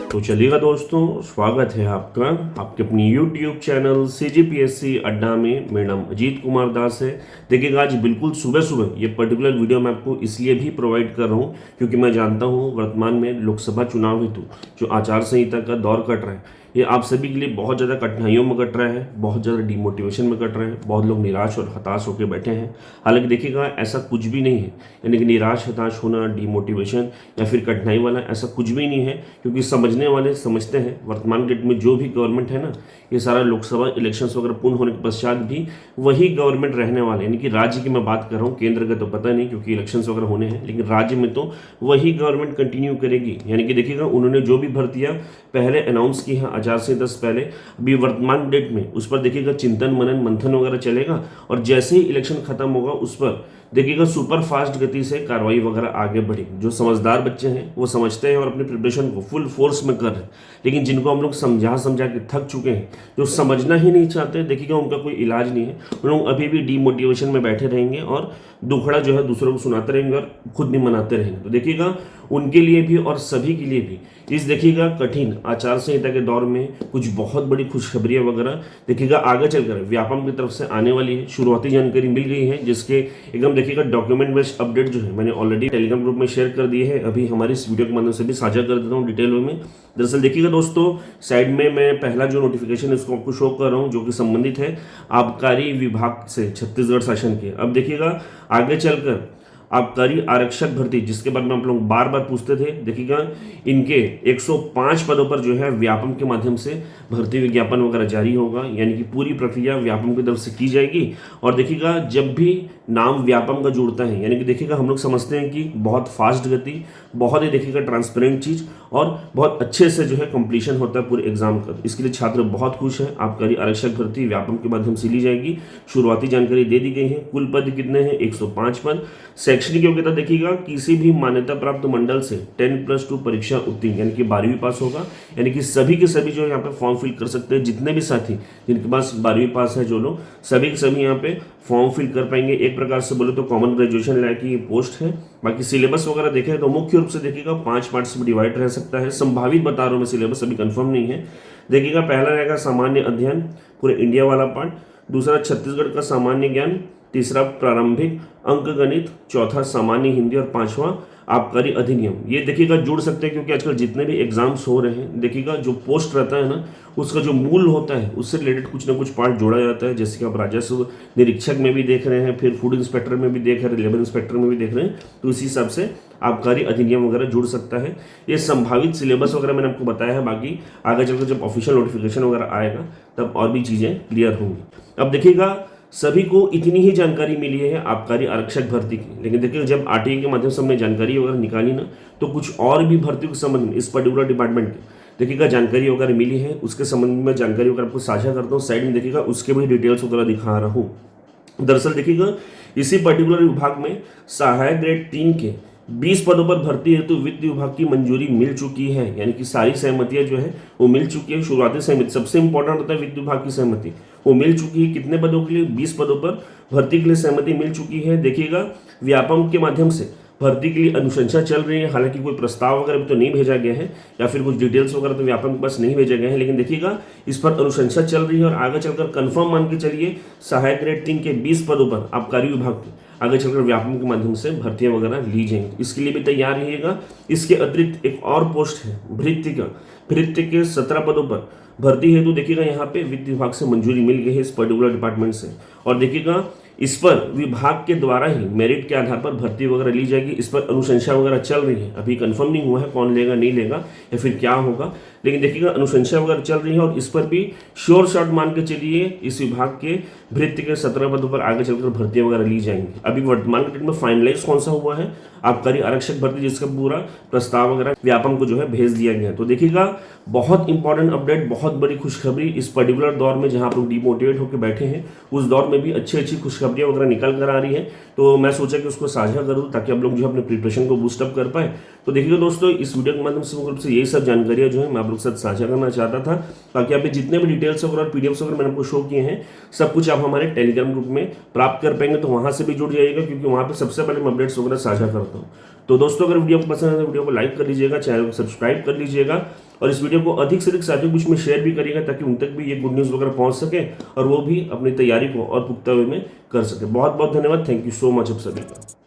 तो चलिएगा दोस्तों, स्वागत है आपका आपके अपनी YouTube चैनल CGPSC अड्डा में। मेरा नाम अजीत कुमार दास है। देखिएगा, आज बिल्कुल सुबह सुबह ये पर्टिकुलर वीडियो मैं आपको इसलिए भी प्रोवाइड कर रहा हूँ क्योंकि मैं जानता हूँ वर्तमान में लोकसभा चुनाव हेतु जो आचार संहिता का दौर कट रहा है, ये आप सभी के लिए बहुत ज़्यादा कठिनाइयों में कट रहा है, बहुत ज़्यादा डिमोटिवेशन में कट रहा है। बहुत लोग निराश और हताश होकर बैठे हैं। हालांकि देखिएगा, ऐसा कुछ भी नहीं है, यानी कि निराश हताश होना, डिमोटिवेशन या फिर कठिनाई वाला ऐसा कुछ भी नहीं है। क्योंकि समझने वाले समझते हैं वर्तमान डेट में जो भी गवर्नमेंट है ना, ये सारा लोकसभा इलेक्शंस वगैरह पूर्ण होने के पश्चात भी वही गवर्नमेंट रहने वाले, यानी कि राज्य की मैं बात कर रहा हूँ, केंद्र का तो पता नहीं क्योंकि इलेक्शंस वगैरह होने हैं, लेकिन राज्य में तो वही गवर्नमेंट कंटिन्यू करेगी। यानी कि देखिएगा, उन्होंने जो भी भर्तियां पहले अनाउंस की है आचार संहिता से पहले, अभी वर्तमान डेट में उस पर देखिएगा चिंतन मनन मंथन वगैरह चलेगा और जैसे ही इलेक्शन खत्म होगा उस पर देखिएगा सुपर फास्ट गति से कार्रवाई वगैरह आगे बढ़ेगी। जो समझदार बच्चे हैं वो समझते हैं और अपनी प्रिपरेशन को फुल फोर्स में कर रहे हैं, लेकिन जिनको हम लोग समझा समझा के थक चुके हैं, जो समझना ही नहीं चाहते, देखिएगा उनका कोई इलाज नहीं है। उन लोग अभी भी डीमोटिवेशन में बैठे रहेंगे और दुखड़ा जो है दूसरों को सुनाते रहेंगे और खुद भी मनाते रहेंगे। तो देखिएगा, उनके लिए भी और सभी के लिए भी इस देखिएगा कठिन आचार संहिता के दौर में कुछ बहुत बड़ी खुशखबरियां वगैरह देखिएगा आगे चलकर व्यापम की तरफ से आने वाली है। शुरुआती जानकारी मिल गई है, जिसके एकदम देखिएगा डॉक्यूमेंट बेस्ड अपडेट जो है मैंने ऑलरेडी टेलीग्राम ग्रुप में शेयर कर दिए है। अभी हमारी इस वीडियो के माध्यम से भी साझा कर देता हूँ डिटेल में। दरअसल देखिएगा दोस्तों, साइड में मैं पहला जो नोटिफिकेशन है इसको आपको शो कर रहा हूँ, जो कि संबंधित है आबकारी विभाग से छत्तीसगढ़ शासन के। अब देखिएगा, आगे चलकर आबकारी आरक्षक भर्ती, जिसके बारे में आप लोग बार बार पूछते थे, देखिएगा इनके 105 पदों पर जो है व्यापम के माध्यम से भर्ती विज्ञापन वगैरह जारी होगा। यानी कि पूरी प्रक्रिया व्यापम की तरफ से की जाएगी। और देखिएगा, जब भी नाम व्यापम का जुड़ता है, यानी कि देखिएगा हम लोग समझते हैं कि बहुत फास्ट गति, बहुत ही देखिएगा ट्रांसपेरेंट चीज़ और बहुत अच्छे से जो है कंप्लीशन होता है पूरे एग्जाम का। इसके लिए छात्र बहुत खुश है। आबकारी आरक्षक भर्ती व्यापम के माध्यम से ली जाएगी। शुरुआती जानकारी दे दी गई है। कुल पद कितने हैं? 105 पद। शैक्षणिक योग्यता देखिएगा, किसी भी मान्यता प्राप्त मंडल से 10+2 परीक्षा उत्तीर्ण, यानी कि 12वीं पास होगा। यानी कि सभी के सभी जो यहाँ पे फॉर्म फिल कर सकते हैं। जितने भी साथी जिनके पास 12वीं पास है, जो लोग सभी के सभी यहाँ पे फॉर्म फिल कर पाएंगे। एक प्रकार से बोले तो कॉमन ग्रेजुएशन लायक की पोस्ट है। बाकी सिलेबस वगैरह देखें तो मुख्य रूप से देखिएगा 5 पार्ट्स में डिवाइड रह सकता है। संभावित बता रहा हूँ मैं, सिलेबस अभी कंफर्म नहीं है। देखिएगा, पहला रहेगा सामान्य अध्ययन, पूरे इंडिया वाला पार्ट। दूसरा छत्तीसगढ़ का सामान्य ज्ञान। तीसरा प्रारंभिक अंक गणित। चौथा सामान्य हिंदी और पांचवा आबकारी अधिनियम। ये देखिएगा जुड़ सकते हैं क्योंकि आजकल जितने भी एग्जाम्स हो रहे हैं, देखिएगा जो पोस्ट रहता है ना, उसका जो मूल होता है उससे रिलेटेड कुछ ना कुछ पार्ट जोड़ा जाता है। जैसे कि आप राजस्व निरीक्षक में भी देख रहे हैं, फिर फूड इंस्पेक्टर में भी देख रहे हैं, लेबर इंस्पेक्टर में भी देख रहे हैं, तो इसी हिसाब से आबकारी अधिनियम वगैरह जुड़ सकता है। ये संभावित सिलेबस वगैरह मैंने आपको बताया है। बाकी आगे चलकर जब ऑफिशियल नोटिफिकेशन वगैरह आएगा तब और भी चीज़ें क्लियर होंगी। अब देखिएगा, सभी को इतनी ही जानकारी मिली है आबकारी आरक्षक भर्ती की, लेकिन देखिए जब आरटीआई के माध्यम से हमने जानकारी वगैरह निकाली ना, तो कुछ और भी भर्तियों के संबंध में इस पर्टिकुलर डिपार्टमेंट की देखिएगा जानकारी वगैरह मिली है। उसके संबंध में जानकारी वगैरह आपको साझा करता हूँ। साइड में देखिएगा उसके भी डिटेल्स वगैरह दिखा रहा हूँ। दरअसल देखिएगा, इसी पर्टिकुलर विभाग में सहायक ग्रेड 3 के 20 पदों पर भर्ती हेतु वित्त विभाग की मंजूरी मिल चुकी है। यानी कि सारी सहमतियां जो है वो मिल चुकी है। शुरुआती सहमति सबसे इंपॉर्टेंट होता है, वित्त विभाग की सहमति वो मिल चुकी है। कितने पदों के लिए? 20 पदों पर भर्ती के लिए सहमति मिल चुकी है। देखिएगा, व्यापम के माध्यम से भर्ती के लिए अनुशंसा चल रही है। हालांकि कोई प्रस्ताव वगैरह भी तो नहीं भेजा गया है, या फिर कुछ डिटेल्स वगैरह तो व्यापम के पास नहीं भेजे गए हैं, लेकिन देखिएगा इस पर अनुशंसा चल रही है। और आगे चलकर कंफर्म मान के चलिए, सहायक ग्रेड 3 के 20 पदों पर आबकारी विभाग की आगे चलकर व्यापम के माध्यम से भर्तियां वगैरह ली जाएंगी। इसके लिए भी तैयार रहिएगा। इसके अतिरिक्त एक और पोस्ट है भृत्य का। भृत्य के 17 पदों पर भर्ती हेतु देखिएगा यहाँ पे वित्त विभाग से मंजूरी मिल गई है इस पर्टिकुलर डिपार्टमेंट से। और देखिएगा, इस पर विभाग के द्वारा ही मेरिट के आधार पर भर्ती वगैरह ली जाएगी। इस पर अनुशंसा वगैरह चल रही है। अभी कंफर्म नहीं हुआ है कौन लेगा नहीं लेगा या फिर क्या होगा, लेकिन देखिएगा अनुशंसा वगैरह चल रही है। और इस पर भी श्योर शॉट मान के चलिए, इस विभाग के भृत्य के 17 पदों पर आगे चलकर भर्तियां वगैरह ली जाएंगी। अभी वर्तमान डेट में फाइनलाइज कौन सा हुआ है? आबकारी आरक्षक भर्ती, जिसका पूरा प्रस्ताव वगैरह व्यापम को जो है भेज दिया गया है। तो देखिएगा, बहुत इंपॉर्टेंट अपडेट, बहुत बड़ी खुशखबरी इस पर्टिकुलर दौर में जहां आप लोग डिमोटिवेट होकर बैठे हैं, उस दौर में भी अच्छी अच्छी खुशखबरियां वगैरह निकल कर आ रही है। तो मैं सोचा कि उसको साझा करूं ताकि आप लोग जो है अपने प्रिपरेशन को बूस्टअप कर पाए। तो देखिएगा दोस्तों, इस वीडियो के माध्यम से मुख्य रूप से यही सब जानकारियां जो है मैं आप लोग के साथ साझा करना चाहता था, ताकि आप जितने भी डिटेल्स वगैरह और पीडीएफ्स वगैरह मैंने आपको शो किए हैं सब कुछ आप हमारे टेलीग्राम ग्रुप में प्राप्त कर पाएंगे। तो वहां से भी जुड़ जाइएगा, क्योंकि वहां पे सबसे पहले मैं अपडेट्स वगैरह साझा करता हूँ। तो दोस्तों, अगर वीडियो को पसंद है तो वीडियो को लाइक कर लीजिएगा, चैनल को सब्सक्राइब कर लीजिएगा और इस वीडियो को अधिक से अधिक साथियों के बीच में शेयर भी करिएगा, ताकि उन तक भी ये गुड न्यूज़ वगैरह पहुंच सके और वो भी अपनी तैयारी को और पुख्ता वे में कर सके। बहुत बहुत धन्यवाद। थैंक यू सो मच आप सभी का।